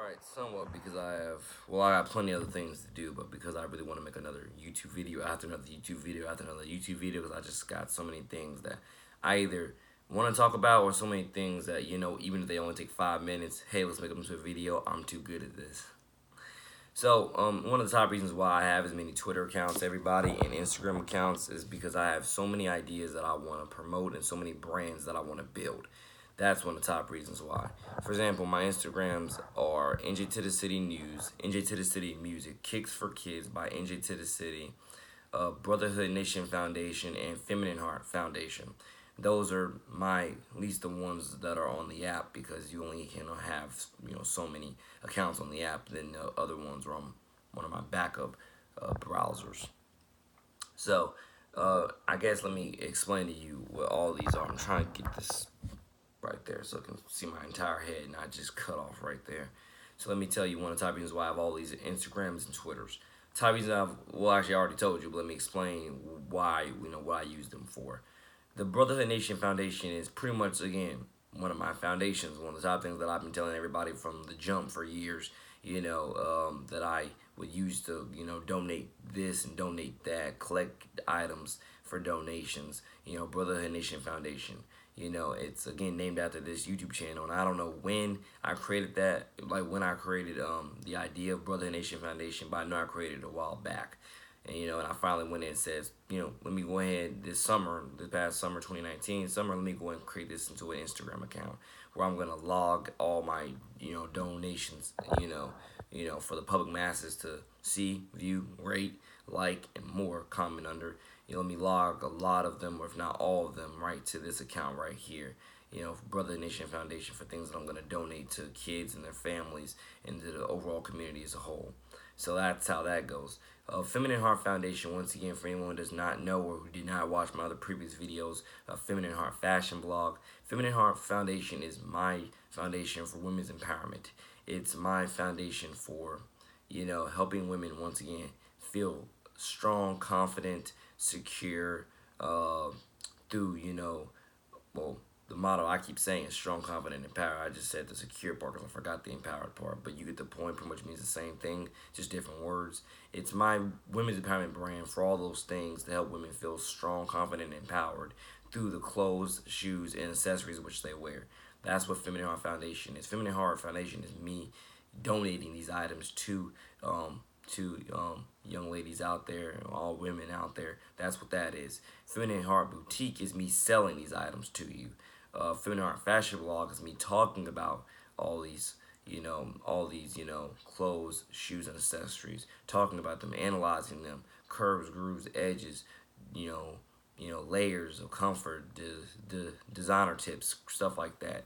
Alright, somewhat because I got plenty of other things to do, but because I really want to make another YouTube video after another YouTube video after another YouTube video, because I just got so many things that I either want to talk about or so many things that, even if they only take 5 minutes, hey, let's make them into a video, I'm too good at this. So, one of the top reasons why I have as many Twitter accounts, everybody, and Instagram accounts is because I have so many ideas that I want to promote and so many brands that I want to build. That's one of the top reasons why. For example, my Instagrams are NJ2TheCity News, NJ2TheCity Music, Kicks for Kids by NJ2TheCity, Brotherhood Nation Foundation, and Feminine Heart Foundation. Those are at least the ones that are on the app, because you only can have so many accounts on the app. Then the other ones are on one of my backup browsers. So I guess let me explain to you what all these are. I'm trying to get this right there so I can see my entire head, and I just cut off right there. So let me tell you one of the top reasons why I have all these Instagrams and Twitters. Top reason actually I already told you, but let me explain why, what I use them for. The Brotherhood Nation Foundation is pretty much, again, one of my foundations, one of the top things that I've been telling everybody from the jump for years, that I would use to, donate this and donate that, collect items for donations, Brotherhood Nation Foundation. It's, again, named after this YouTube channel, and I don't know when I created that, like when I created the idea of Brotherhood Nation Foundation, but I know I created it a while back. And I finally went in and says, let me go ahead this past summer, 2019 summer, let me go ahead and create this into an Instagram account where I'm gonna log all my, donations, for the public masses to see, view, rate, like, and more, comment under. Let me log a lot of them, or if not all of them, right to this account right here. Brother Nation Foundation, for things that I'm gonna donate to kids and their families and to the overall community as a whole. So that's how that goes. Feminine Heart Foundation, once again, for anyone who does not know or who did not watch my other previous videos, Feminine Heart Fashion Blog. Feminine Heart Foundation is my foundation for women's empowerment. It's my foundation for, helping women, once again, feel strong, confident, secure, through, well, the motto I keep saying is strong, confident, empowered. I just said the secure part because I forgot the empowered part, but you get the point. Pretty much means the same thing, just different words. It's my women's empowerment brand for all those things to help women feel strong, confident, and empowered through the clothes, shoes, and accessories which they wear. That's what Feminine Heart Foundation is. Feminine Heart Foundation is me donating these items to young ladies out there, all women out there. That's what that is. Feminine Heart Boutique is me selling these items to you. Feminine Heart Fashion Blog is me talking about all these, clothes, shoes, and accessories, talking about them, analyzing them, curves, grooves, edges, layers of comfort, the designer tips, stuff like that.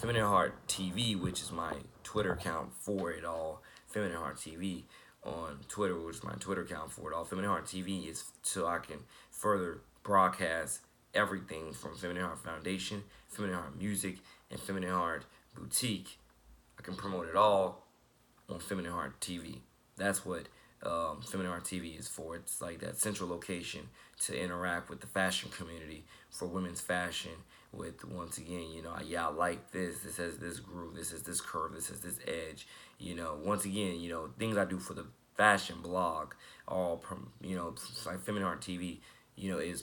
Feminine Heart TV, which is my Twitter account for it all. Feminine Heart TV on Twitter, which is my Twitter account for it all. Feminine Heart TV is so I can further broadcast everything from Feminine Heart Foundation, Feminine Heart Music, and Feminine Heart Boutique. I can promote it all on Feminine Heart TV. That's what Feminine Heart TV is for. It's like that central location to interact with the fashion community for women's fashion. With, once again, I like this. This has this groove. This is this curve. This is this edge. Once again, things I do for the fashion blog, all like Feminine Heart TV. Is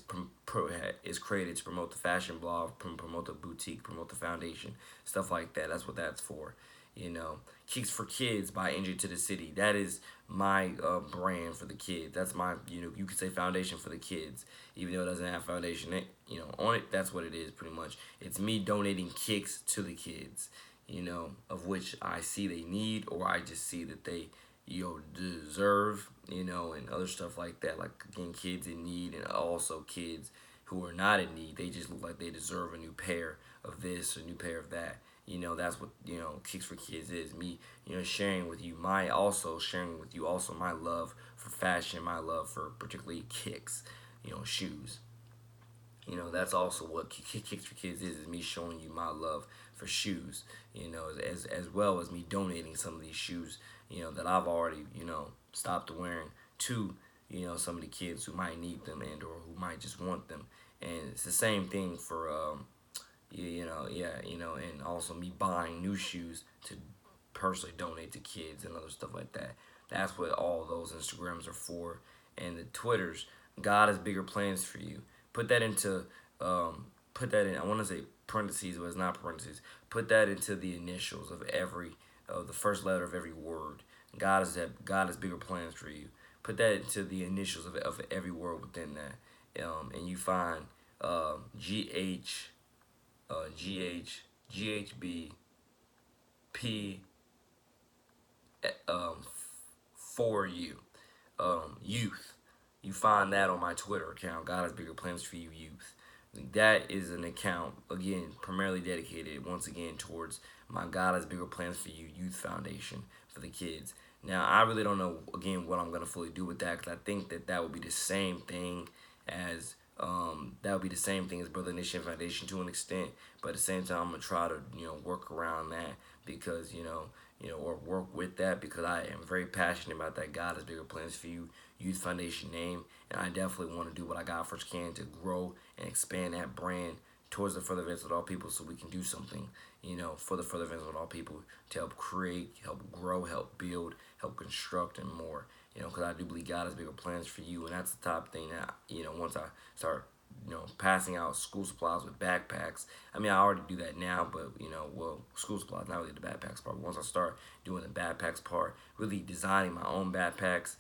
created to promote the fashion blog, promote the boutique, promote the foundation, stuff like that. That's what that's for. Kicks for Kids by NJ2TheCity. That is my brand for the kids. That's my, you could say foundation for the kids, even though it doesn't have foundation, on it. That's what it is, pretty much. It's me donating kicks to the kids, of which I see they need, or I just see that they, deserve, and other stuff like that. Like, again, kids in need, and also kids who are not in need. They just look like they deserve a new pair of this, a new pair of that. That's what, Kicks for Kids is. Me, sharing with you my love for fashion, my love for particularly kicks, shoes. That's also what Kicks for Kids is me showing you my love for shoes, as well as me donating some of these shoes, that I've already, stopped wearing to, some of the kids who might need them and or who might just want them. And it's the same thing for, and also me buying new shoes to personally donate to kids and other stuff like that. That's what all those Instagrams are for. And the Twitters, God has bigger plans for you. Put that into, put that in, I want to say parentheses, but it's not parentheses. Put that into the initials of every, of the first letter of every word. God has bigger plans for you. Put that into the initials of every word within that. And you find GH, GH, GHB, P, um, for you, youth. You find that on my Twitter account. God has bigger plans for you, youth. That is an account again, primarily dedicated once again towards my God has bigger plans for you youth foundation for the kids. Now I really don't know again what I'm gonna fully do with that because I think that that would be the same thing as that would be the same thing as Brother Nation Foundation to an extent, but at the same time I'm gonna try to work around that because or work with that because I am very passionate about that God has bigger plans for you youth foundation name, and I definitely want to do what I got first can to grow and expand that brand towards the further events with all people so we can do something for the further events with all people to help create, help grow, help build, help construct, and more. Because I do believe God has bigger plans for you, and that's the top thing that once I start passing out school supplies with backpacks. I mean, I already do that now, but well, school supplies, not really the backpacks part. But once I start doing the backpacks part, really designing my own backpacks,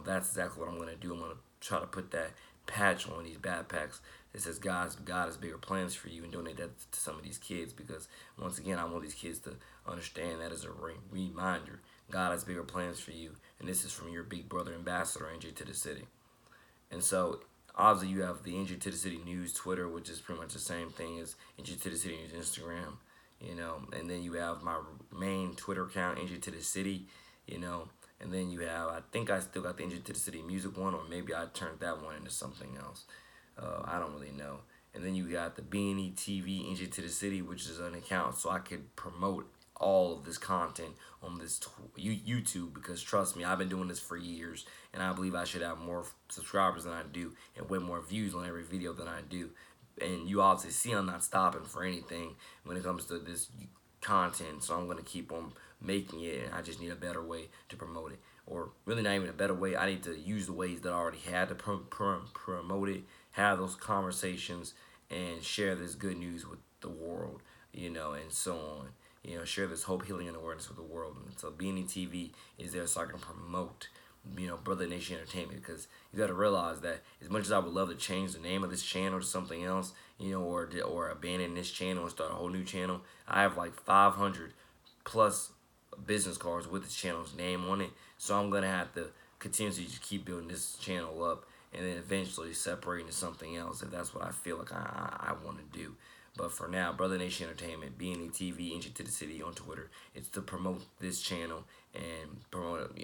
that's exactly what I'm gonna do. I'm gonna try to put that patch on these backpacks that says God has bigger plans for you, and donate that to some of these kids because once again, I want these kids to understand that as a reminder. God has bigger plans for you, and this is from your big brother ambassador, NJ to the City. And so obviously you have the NJ to the City News Twitter, which is pretty much the same thing as NJ to the City News Instagram, and then you have my main Twitter account, NJ to the City, and then you have, I think I still got the NJ to the City music one, or maybe I turned that one into something else. I don't really know. And then you got the BNE TV NJ to the City, which is an account so I could promote all of this content on this YouTube because trust me, I've been doing this for years and I believe I should have more subscribers than I do and way more views on every video than I do. And you obviously see I'm not stopping for anything when it comes to this content, so I'm going to keep on making it, and I just need a better way to promote it. Or really not even a better way, I need to use the ways that I already had to promote it, have those conversations, and share this good news with the world, and so on. Share this hope, healing, and awareness with the world. And so BNE TV is there so I can promote, Brother Nation Entertainment, because you got to realize that as much as I would love to change the name of this channel to something else, or abandon this channel and start a whole new channel, I have like 500 plus business cards with this channel's name on it. So I'm gonna have to continuously just keep building this channel up, and then eventually separate into something else if that's what I feel like I want to do. But for now, Brother Nation Entertainment, BNE TV, NJ to the City on Twitter. It's to promote this channel and promote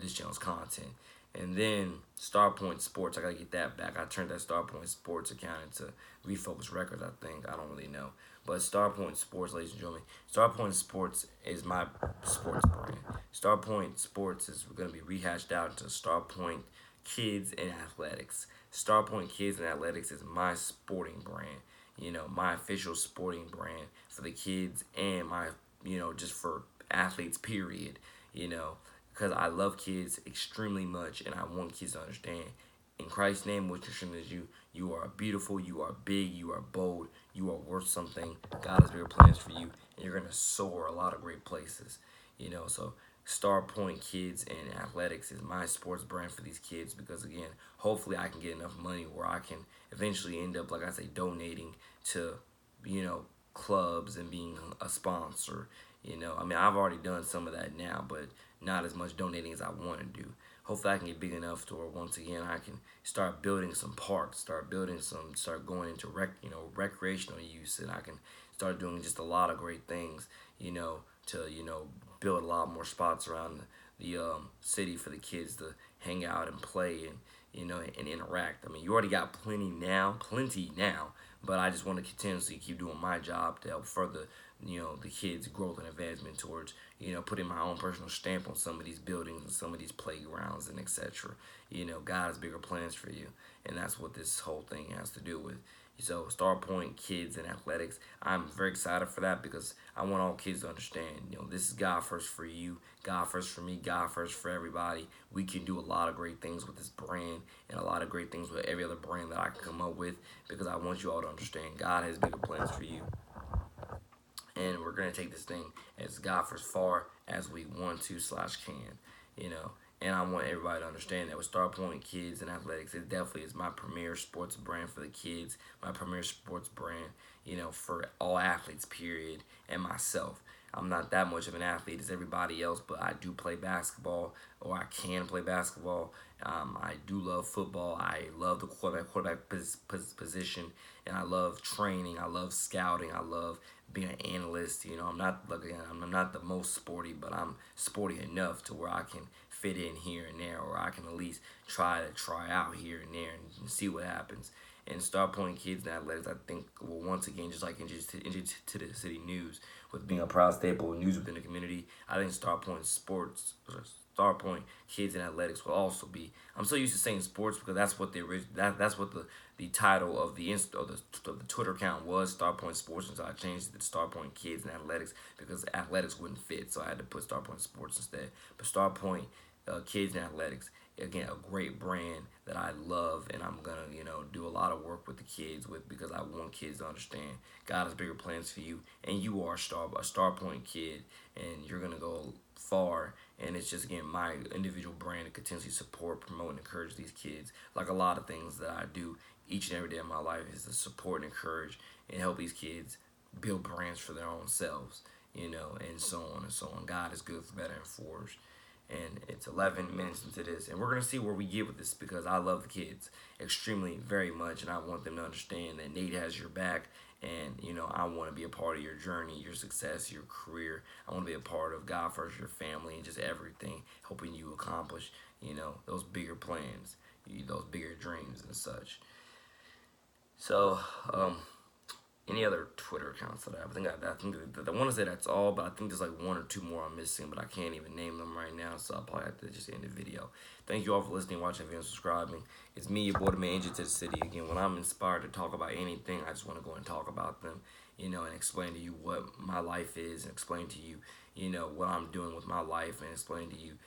this channel's content. And then Starpoint Sports, I gotta get that back. I turned that Starpoint Sports account into Refocus Records, I think. I don't really know. But Starpoint Sports, ladies and gentlemen, Starpoint Sports is my sports brand. Starpoint Sports is going to be rehashed out into Starpoint Kids and Athletics. Starpoint Kids and Athletics is my sporting brand. My official sporting brand for the kids and my, just for athletes, period. Because I love kids extremely much and I want kids to understand in Christ's name, which is you. You are beautiful, you are big, you are bold, you are worth something. God has bigger plans for you, and you're gonna soar a lot of great places. So Star Point Kids and Athletics is my sports brand for these kids because again, hopefully I can get enough money where I can eventually end up, like I say, donating to, clubs and being a sponsor. I mean, I've already done some of that now, but not as much donating as I want to do. Hopefully I can get big enough to where once again I can start building some parks, start going into recreational use, and I can start doing just a lot of great things, to build a lot more spots around the city for the kids to hang out and play and interact. I mean, you already got plenty now, but I just want to continuously keep doing my job to help further the kids' growth and advancement towards putting my own personal stamp on some of these buildings and some of these playgrounds and etc. God has bigger plans for you, and that's what this whole thing has to do with. So Star Point Kids and Athletics. I'm very excited for that because I want all kids to understand, this is God first for you, God first for me, God first for everybody. We can do a lot of great things with this brand and a lot of great things with every other brand that I can come up with because I want you all to understand God has bigger plans for you. And we're going to take this thing as God for as far as we want to / can, you know. And I want everybody to understand that with Star Point Kids and Athletics, it definitely is my premier sports brand for the kids, my premier sports brand, for all athletes, period, and myself. I'm not that much of an athlete as everybody else, but I do play basketball, or I can play basketball. I do love football. I love the position, and I love training. I love scouting. I love being an analyst. I'm not I'm not the most sporty, but I'm sporty enough to where I can fit in here and there, or I can at least try out here and there and see what happens. And Star Point Kids and Athletics, I think, will once again, just like NJ2TheCity News, with being a proud staple of news within the community, I think Star Point Kids and Athletics will also be. I'm so used to saying sports because that's what that's what the title of the Twitter account was, Star Point Sports, and so I changed it to Star Point Kids and Athletics because athletics wouldn't fit, so I had to put Star Point Sports instead. But Star Point Kids and Athletics, again, a great brand that I love, and I'm gonna do a lot of work with the kids with because I want kids to understand God has bigger plans for you, and you are a Star Point kid, and you're gonna go far. And it's just, again, my individual brand to continuously support, promote, and encourage these kids. Like a lot of things that I do each and every day of my life is to support and encourage and help these kids build brands for their own selves, and so on and so on. God is good for better and for worse. And it's 11 minutes into this, and we're gonna see where we get with this because I love the kids extremely, very much, and I want them to understand that Nate has your back, and I want to be a part of your journey, your success, your career. I want to be a part of God first, your family, and just everything, helping you accomplish those bigger plans, those bigger dreams and such. So, any other Twitter accounts that I have? I think I want to say that's all, but I think there's like one or two more I'm missing, but I can't even name them right now, so I'll probably have to just end the video. Thank you all for listening, watching, and subscribing. It's me, your boy, the Media-NJ2TheCity. Again, when I'm inspired to talk about anything, I just want to go and talk about them, and explain to you what my life is, and explain to you, what I'm doing with my life, and explain to you,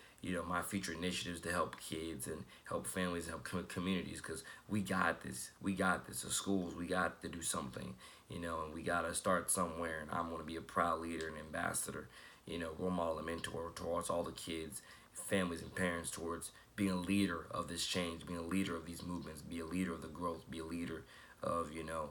my future initiatives to help kids and help families and help communities, because we got this. We got this. The schools, we got to do something, and we got to start somewhere, and I'm going to be a proud leader and ambassador, role model and mentor towards all the kids, families, and parents towards being a leader of this change, being a leader of these movements, be a leader of the growth, be a leader of,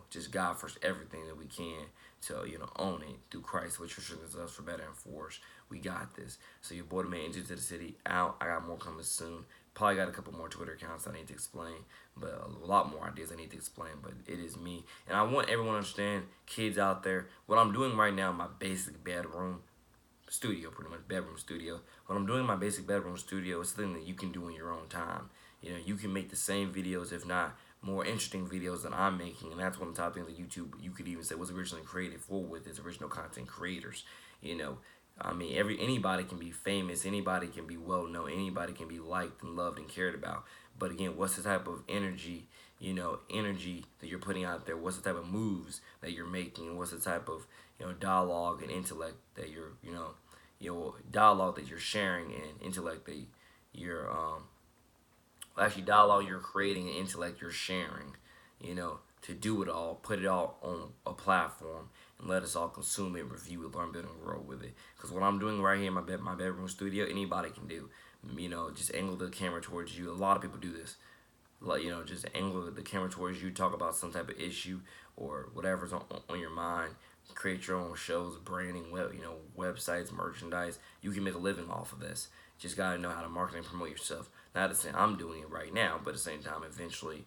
just God first, everything that we can to, own it through Christ, which strengthens us for better and for worse. We got this. So your boy, the Media-NJ2TheCity, out. I got more coming soon. Probably got a couple more Twitter accounts I need to explain, but a lot more ideas I need to explain, but it is me. And I want everyone to understand, kids out there, what I'm doing right now in my basic bedroom studio, pretty much bedroom studio. What I'm doing in my basic bedroom studio is something that you can do in your own time. You can make the same videos, if not more interesting videos than I'm making, and that's one of the top things that YouTube, you could even say, was originally created for, with its original content creators. I mean, anybody can be famous, anybody can be well known, anybody can be liked and loved and cared about. But again, what's the type of energy, energy that you're putting out there? What's the type of moves that you're making? And what's the type of, dialogue and intellect that dialogue that you're sharing, and intellect that you're actually dialogue you're creating and intellect you're sharing, to do it all, put it all on a platform, and let us all consume it, review it, learn, build, and grow with it. Because what I'm doing right here in my bedroom studio, anybody can do. Just angle the camera towards you. A lot of people do this. Like, just angle the camera towards you, talk about some type of issue or whatever's on your mind. Create your own shows, branding, websites, merchandise. You can make a living off of this. Just gotta know how to market and promote yourself. Not to say I'm doing it right now, but at the same time, eventually,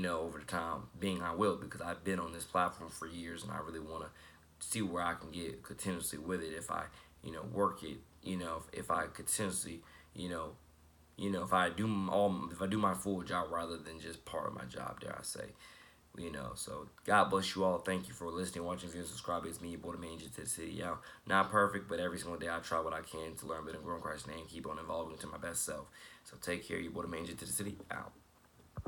over the time, I will, because I've been on this platform for years, and I really want to see where I can get continuously with it if I, work it. If I continuously, if I do my full job rather than just part of my job, dare I say. So God bless you all. Thank you for listening, watching, viewing, subscribing. It's me, your boy, the Media-NJ2TheCity. Not perfect, but every single day I try what I can to learn, build, and grow in Christ's name. Keep on evolving to my best self. So take care, your boy, the Media-NJ2TheCity. Out.